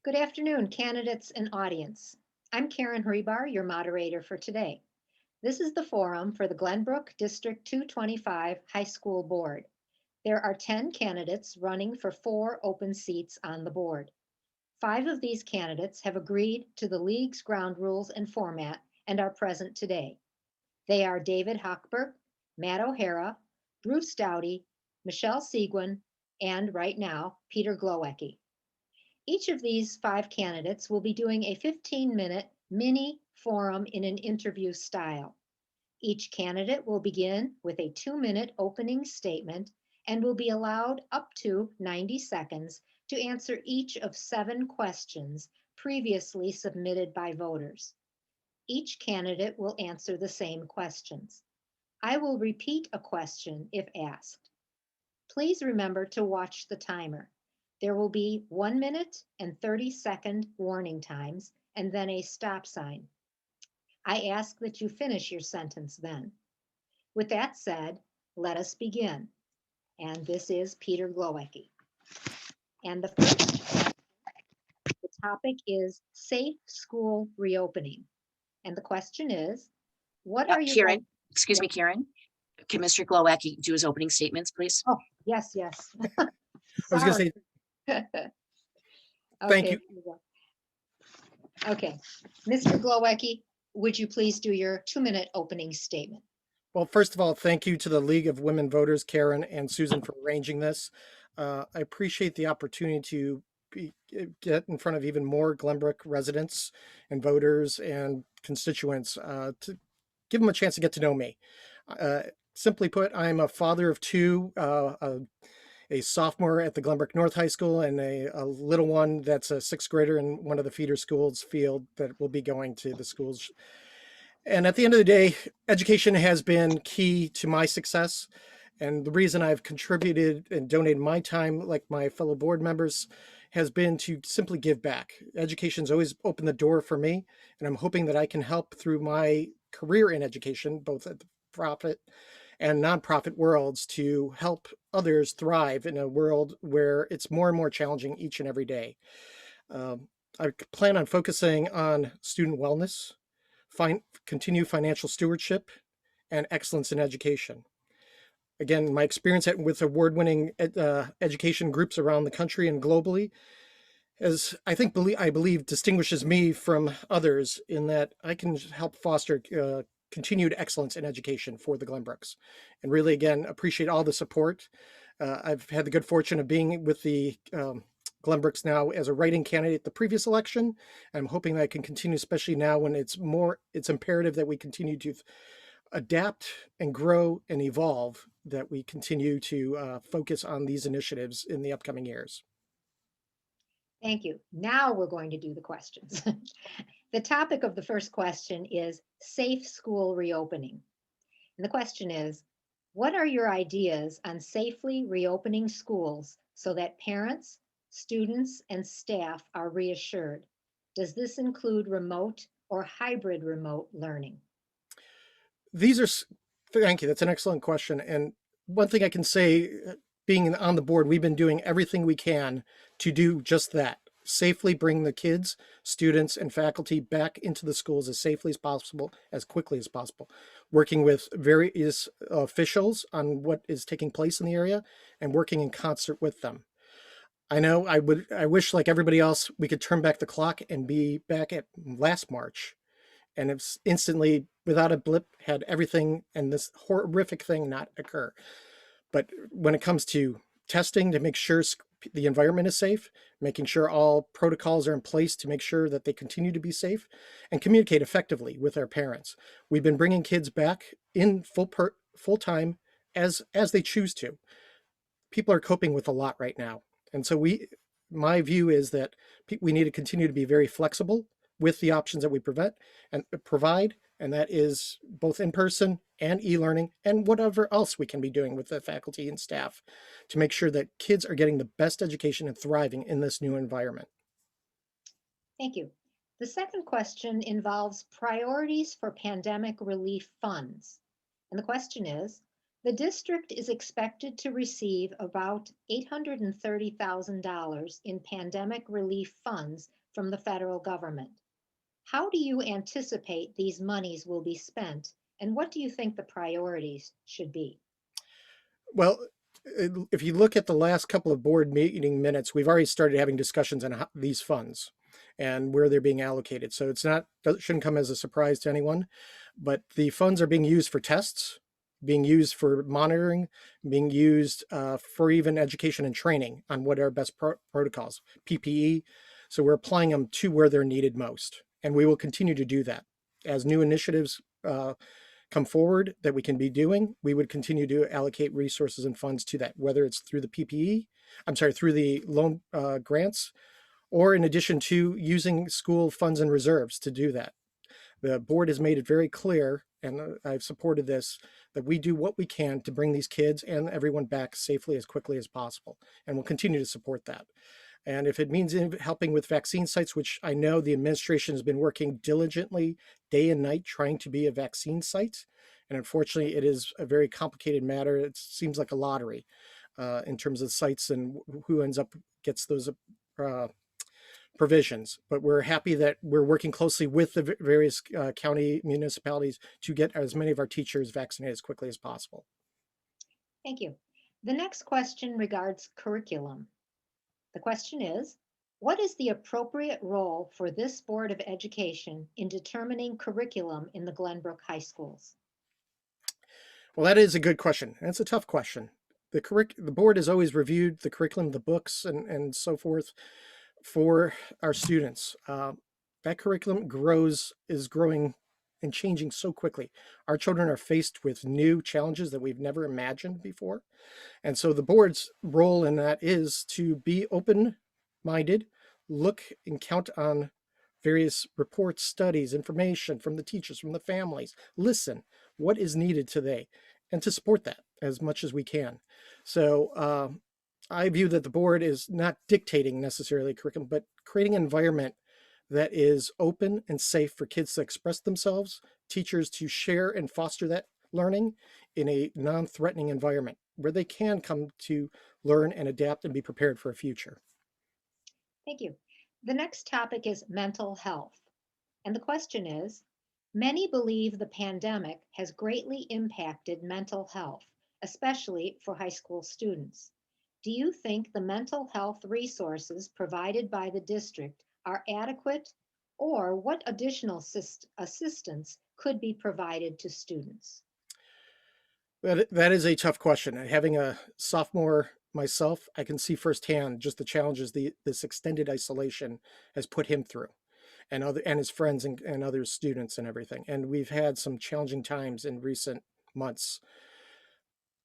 Good afternoon, candidates and audience. I'm Karin Hribar, your moderator for today. This is the forum for the Glenbrook District 225 High School Board. There are 10 candidates running for 4 open seats on the board. 5 of these candidates have agreed to the league's ground rules and format and are present today. They are David Hochberg, Matt O'Hara, Bruce Doughty, Michelle Seguin, and right now, Peter Glowacki. Each of these 5 candidates will be doing a 15-minute mini forum in an interview style. Each candidate will begin with a 2-minute opening statement and will be allowed up to 90 seconds to answer each of 7 questions previously submitted by voters. Each candidate will answer the same questions. I will repeat a question if asked. Please remember to watch the timer. There will be 1 minute and 30-second warning times and then a stop sign. I ask that you finish your sentence then. With that said, let us begin. And this is Peter Glowacki. And the topic is safe school reopening. And the question is, what are you— Karin, excuse me, Karin. Can Mr. Glowacki do his opening statements, please? Oh, yes. I was going to say, thank you. Okay, Mr. Glowacki, would you please do your 2-minute opening statement? Well, first of all, thank you to the League of Women Voters, Karin and Susan, for arranging this. I appreciate the opportunity to get in front of even more Glenbrook residents and voters and constituents to give them a chance to get to know me. Simply put, I'm a father of 2, a sophomore at the Glenbrook North High School and a little one that's a 6th grader in one of the feeder schools field that will be going to the schools. And at the end of the day, education has been key to my success. And the reason I've contributed and donated my time, like my fellow board members, has been to simply give back. Education's always opened the door for me, and I'm hoping that I can help through my career in education, both at the profit and nonprofit worlds, to help others thrive in a world where it's more and more challenging each and every day. I plan on focusing on student wellness, continue financial stewardship, and excellence in education. Again, my experience with award-winning education groups around the country and globally I believe distinguishes me from others in that I can help foster continued excellence in education for the Glenbrooks. And really, again, appreciate all the support. I've had the good fortune of being with the Glenbrooks now as a writing candidate the previous election. I'm hoping that I can continue, especially now when it's imperative that we continue to adapt and grow and evolve, that we continue to focus on these initiatives in the upcoming years. Thank you. Now we're going to do the questions. The topic of the first question is safe school reopening. And the question is, what are your ideas on safely reopening schools so that parents, students, and staff are reassured? Does this include remote or hybrid remote learning? Thank you. That's an excellent question. And one thing I can say, being on the board, we've been doing everything we can to do just that. Safely bring the kids, students, and faculty back into the schools as safely as possible, as quickly as possible, working with various officials on what is taking place in the area and working in concert with them. I know I wish, like everybody else, we could turn back the clock and be back at last March and it's instantly, without a blip, had everything and this horrific thing not occur. But when it comes to testing to make sure the environment is safe, making sure all protocols are in place to make sure that they continue to be safe, and communicate effectively with our parents. We've been bringing kids back in full time as they choose to. People are coping with a lot right now. And so my view is that we need to continue to be very flexible with the options that we provide, and that is both in person and e-learning and whatever else we can be doing with the faculty and staff to make sure that kids are getting the best education and thriving in this new environment. Thank you. The second question involves priorities for pandemic relief funds. And the question is, The district is expected to receive about $830,000 in pandemic relief funds from the federal government. How do you anticipate these monies will be spent, and what do you think the priorities should be? Well, if you look at the last couple of board meeting minutes, we've already started having discussions on these funds and where they're being allocated. So shouldn't come as a surprise to anyone, but the funds are being used for tests, being used for monitoring, being used for even education and training on what are best protocols, PPE. So we're applying them to where they're needed most. And we will continue to do that. As new initiatives come forward that we can be doing, we would continue to allocate resources and funds to that, whether it's through the through the loan grants, or in addition to using school funds and reserves to do that. The board has made it very clear, and I've supported this, that we do what we can to bring these kids and everyone back safely as quickly as possible. And we'll continue to support that. And if it means helping with vaccine sites, which I know the administration has been working diligently day and night trying to be a vaccine site. And unfortunately, it is a very complicated matter. It seems like a lottery in terms of sites and who ends up gets those provisions. But we're happy that we're working closely with the various county municipalities to get as many of our teachers vaccinated as quickly as possible. Thank you. The next question regards curriculum. The question is, what is the appropriate role for this Board of Education in determining curriculum in the Glenbrook High Schools? Well, that is a good question. And it's a tough question. The board has always reviewed the curriculum, the books, and so forth for our students. That curriculum is growing and changing so quickly. Our children are faced with new challenges that we've never imagined before. And so the board's role in that is to be open-minded, look and count on various reports, studies, information from the teachers, from the families, listen, what is needed today, and to support that as much as we can. So I view that the board is not dictating necessarily curriculum, but creating an environment that is open and safe for kids to express themselves, teachers to share and foster that learning in a non-threatening environment where they can come to learn and adapt and be prepared for a future. Thank you. The next topic is mental health. And the question is, many believe the pandemic has greatly impacted mental health, especially for high school students. Do you think the mental health resources provided by the district are adequate, or what additional assistance could be provided to students? That is a tough question. Having a sophomore myself, I can see firsthand just the challenges this extended isolation has put him through, and his friends and other students and everything. And we've had some challenging times in recent months.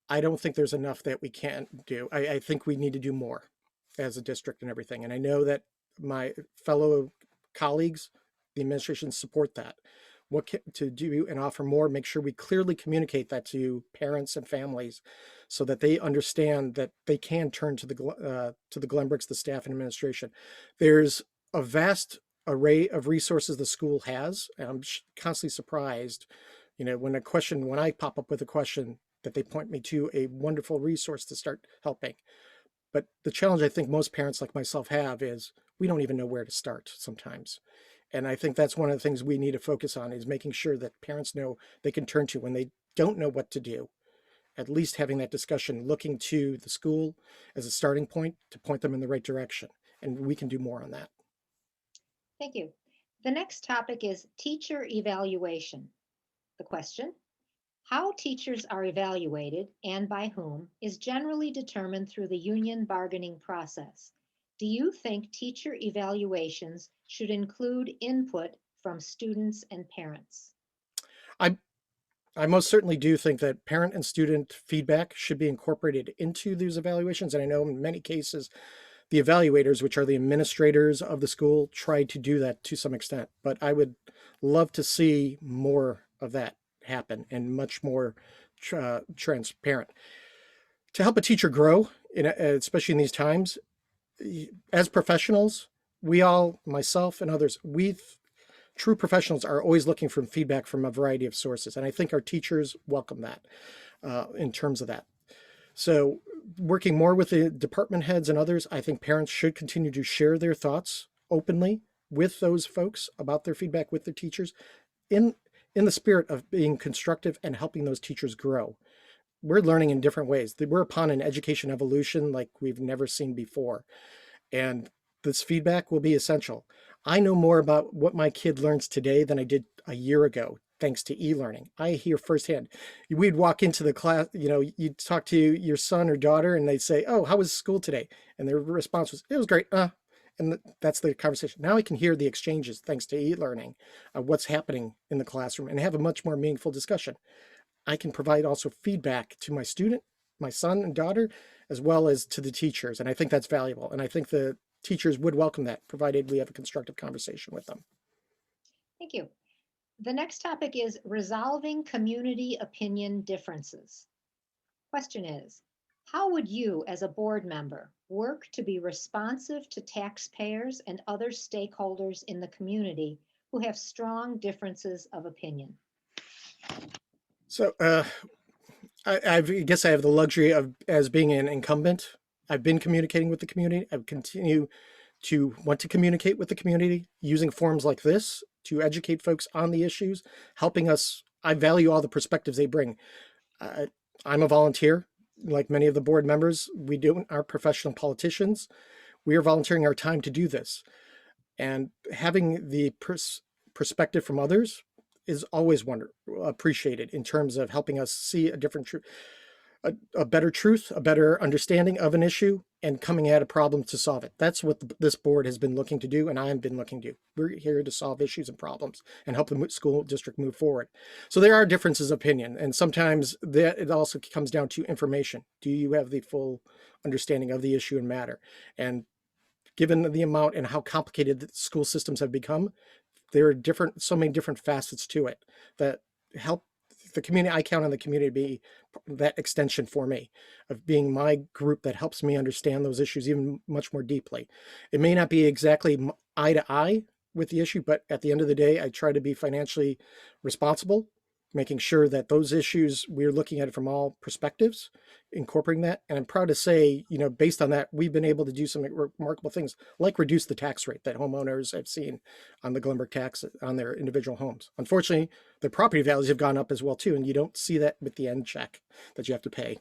I don't think there's enough that we can't do. I think we need to do more as a district and everything. And I know that my fellow colleagues, the administration, support that. What to do and offer more, make sure we clearly communicate that to parents and families so that they understand that they can turn to the Glenbrooks, the staff and administration. There's a vast array of resources the school has, and I'm constantly surprised, when I pop up with a question, that they point me to a wonderful resource to start helping. But the challenge I think most parents like myself have is we don't even know where to start sometimes. And I think that's one of the things we need to focus on, is making sure that parents know they can turn to when they don't know what to do. At least having that discussion, looking to the school as a starting point to point them in the right direction. And we can do more on that. Thank you. The next topic is teacher evaluation. The question, how teachers are evaluated and by whom is generally determined through the union bargaining process. Do you think teacher evaluations should include input from students and parents? I most certainly do think that parent and student feedback should be incorporated into these evaluations. And I know in many cases, the evaluators, which are the administrators of the school, try to do that to some extent. But I would love to see more of that happen and much more transparent. To help a teacher grow, especially in these times, as professionals, we all, myself and others, true professionals are always looking for feedback from a variety of sources. And I think our teachers welcome that. in terms of that. So working more with the department heads and others, I think parents should continue to share their thoughts openly with those folks about their feedback with their teachers in the spirit of being constructive and helping those teachers grow. We're learning in different ways. We're upon an education evolution like we've never seen before. And this feedback will be essential. I know more about what my kid learns today than I did a year ago, thanks to e-learning. I hear firsthand. We'd walk into the class, you'd talk to your son or daughter and they'd say, "Oh, how was school today?" And their response was, "It was great." And that's the conversation. Now I can hear the exchanges thanks to e-learning, what's happening in the classroom, and have a much more meaningful discussion. I can provide also feedback to my student, my son and daughter, as well as to the teachers. And I think that's valuable. And I think the teachers would welcome that, provided we have a constructive conversation with them. Thank you. The next topic is resolving community opinion differences. Question is, how would you as a board member work to be responsive to taxpayers and other stakeholders in the community who have strong differences of opinion? So I guess I have the luxury of, as being an incumbent, I've been communicating with the community. I continue to want to communicate with the community using forums like this to educate folks on the issues, helping us. I value all the perspectives they bring. I'm a volunteer, like many of the board members. We aren't professional politicians. We are volunteering our time to do this. And having the perspective from others is always appreciated in terms of helping us see a different truth, a better truth, a better understanding of an issue, and coming at a problem to solve it. That's what this board has been looking to do, and I have been looking to do. We're here to solve issues and problems and help the school district move forward. So there are differences of opinion, and sometimes that it also comes down to information. Do you have the full understanding of the issue and matter? And given the amount and how complicated the school systems have become, there are so many different facets to it that help the community. I count on the community to be that extension for me, of being my group that helps me understand those issues even much more deeply. It may not be exactly eye to eye with the issue, but at the end of the day, I try to be financially responsible, making sure that those issues, we're looking at it from all perspectives, incorporating that. And I'm proud to say, based on that, we've been able to do some remarkable things, like reduce the tax rate that homeowners have seen on the Glenbrook tax on their individual homes. Unfortunately, the property values have gone up as well too, and you don't see that with the end check that you have to pay.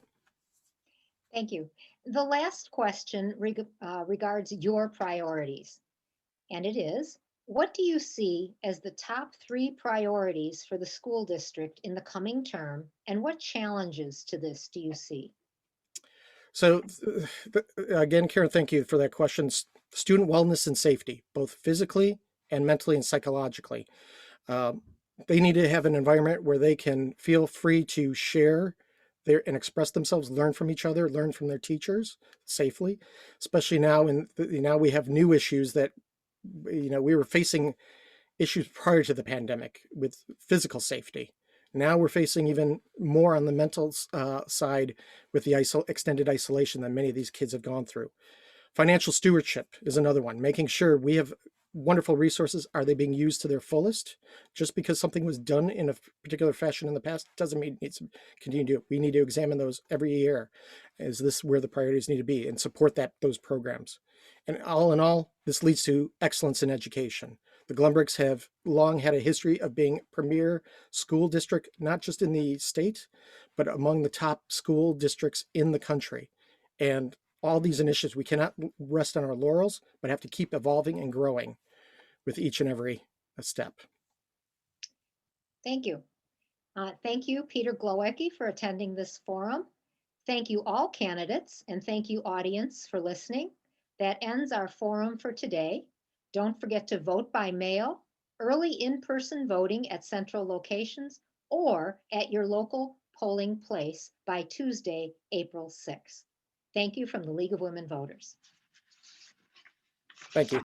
Thank you. The last question regards your priorities, and it is, what do you see as the top 3 priorities for the school district in the coming term, and what challenges to this do you see? So again, Karin, thank you for that question. Student wellness and safety, both physically and mentally and psychologically. They need to have an environment where they can feel free to share and express themselves, learn from each other, learn from their teachers safely, especially now. Now we have new issues that, we were facing issues prior to the pandemic with physical safety. Now we're facing even more on the mental side with the extended isolation that many of these kids have gone through. Financial stewardship is another one, making sure we have wonderful resources. Are they being used to their fullest? Just because something was done in a particular fashion in the past doesn't mean it needs to continue to do it. We need to examine those every year. Is this where the priorities need to be, and support those programs? And all in all, this leads to excellence in education. The Glenbrooks have long had a history of being premier school district, not just in the state, but among the top school districts in the country. And all these initiatives, we cannot rest on our laurels, but have to keep evolving and growing with each and every step. Thank you. Thank you, Peter Glowacki, for attending this forum. Thank you, all candidates, and thank you, audience, for listening. That ends our forum for today. Don't forget to vote by mail, early in-person voting at central locations, or at your local polling place by Tuesday, April 6th. Thank you from the League of Women Voters. Thank you.